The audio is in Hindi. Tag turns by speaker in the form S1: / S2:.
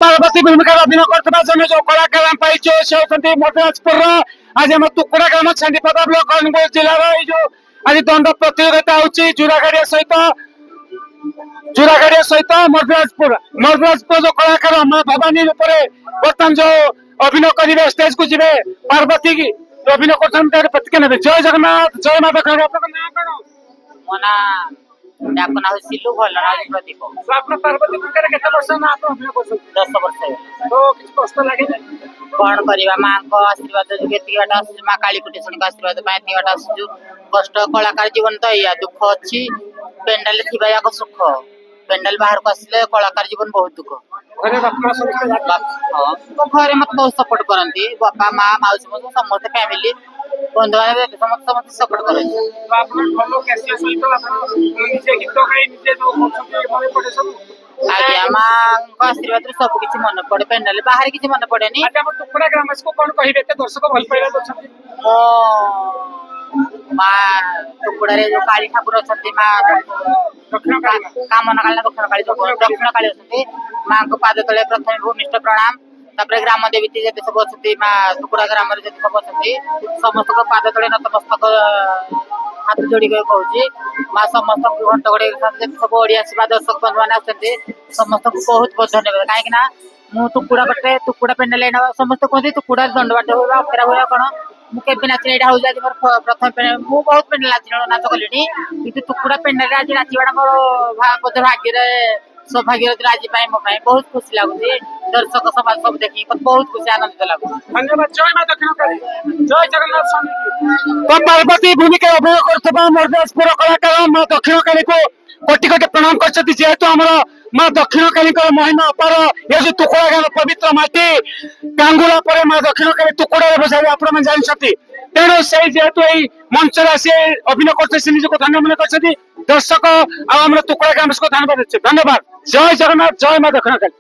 S1: पार्वती भूमिका अभिनय करथिबा जने जो कलाकार हम पाइछे से होतंती मधुराजपुर आज हम तुकुड़ा ग्राम छांडीपदा ब्लॉक अनुगुल जिल्ला रो जो आज दंड प्रतियोगिता होची जुरागाड़िया सहित मधुराजपुर जो कलाकार मां भवानी ऊपर बर्तमान जो अभिनय करिवे स्टेज को जिवे पार्वती की अभिनय करथन तार प्रतिक्रिया नेबे जय जगन्नाथ जय माता काली आपन नाम करो
S2: मोना डाकना हो सिल्लू भल्ला राज प्रदीप
S1: तो आपन पार्वती भूमिका केते वर्ष ना आपन अभिनय करछन
S2: 10 वर्ष
S1: तो किछ कष्ट लागे ना
S2: कौन करवा माँ को आशीर्वाद जो माँ काली कुटेश्वरी आशीर्वाद कष्ट कलाकार जीवन तो या दुख अच्छी पेंडाल थी सुख पेंडाल बाहर को आसिले कलाकार जीवन बहुत दुख
S1: घरे बापा सब
S2: घरे मत बहुत सपोर्ट करती बापा माँ माउसी समस्त फैमिली बंधु बांधव समस्त सपोर्ट करते
S1: आपन भलो कैसे सहित आपन निजे गीत गाई निजे जो करछन मने पड़े सब
S2: आज्ञा माँ आशीर्वाद सब किसी मन पड़े पेंडाल बाहर किसी मन पड़े नहीं
S1: आज हम टुकड़ा ग्रामस को कौन कहिबे ते दर्शक भल पाइला दर्शक
S2: मो माँ टुकड़ा रे जो काली ठाकुर अछंती माँ
S1: दक्षिण काली
S2: कामना काली दक्षिण काली अछंती माँ को पाद तले प्रथम भूमिष्ठ प्रणाम तापर ग्राम देवी जते सब अछंती माँ टुकड़ा ग्राम रे जते सब अछंती समस्त को पाद तले नतमस्तक हाथ जोड़ी के कहूची माँ समस्त घंट गड़े जते सब ओडिया सेवा दर्शक बंधु माने अछंती समस्त को बहुत बहुत धन्यवाद काहे कि ना मु टुकड़ा बटे टुकड़ा पेंडल समस्त कहते टुकड़ा दंड बाटे होगा अपेरा होगा कौन मुझे नाच हूँ आज मोर प्रथम मुझे बहुत पेंडल नाच कली कि टुकड़ा पेंडल आज नाचवा मोर बोध भाग्य सौभाग्य आज मो बहुत खुशी लगुच दर्शक समाज सब देखी बहुत खुशी आनंदित लगुच
S1: धन्यवाद जय मां दक्षिण काली जय जगन्नाथ स्वामी तो पार्वती भूमिका अभिनय करथबा मधुराजपुर कलाकार मां दक्षिण काली को कोटि कोटि प्रणाम करछथि जेहेतु हमर मां दक्षिण काली को महिमा अपार ये जो टुकड़ा गाम पवित्र माटी गांगुला पर मां दक्षिण काली टुकड़ा रे बजाई आपण मन जानिछथि तेणु से जेहेतु एई मंच राशि अभिनय करते से निजको धन्य मन करछथि दर्शक आ हमर टुकड़ा ग्राम को धन्यवाद देछे धन्यवाद जय जगन्नाथ जय मां दक्षिण काली।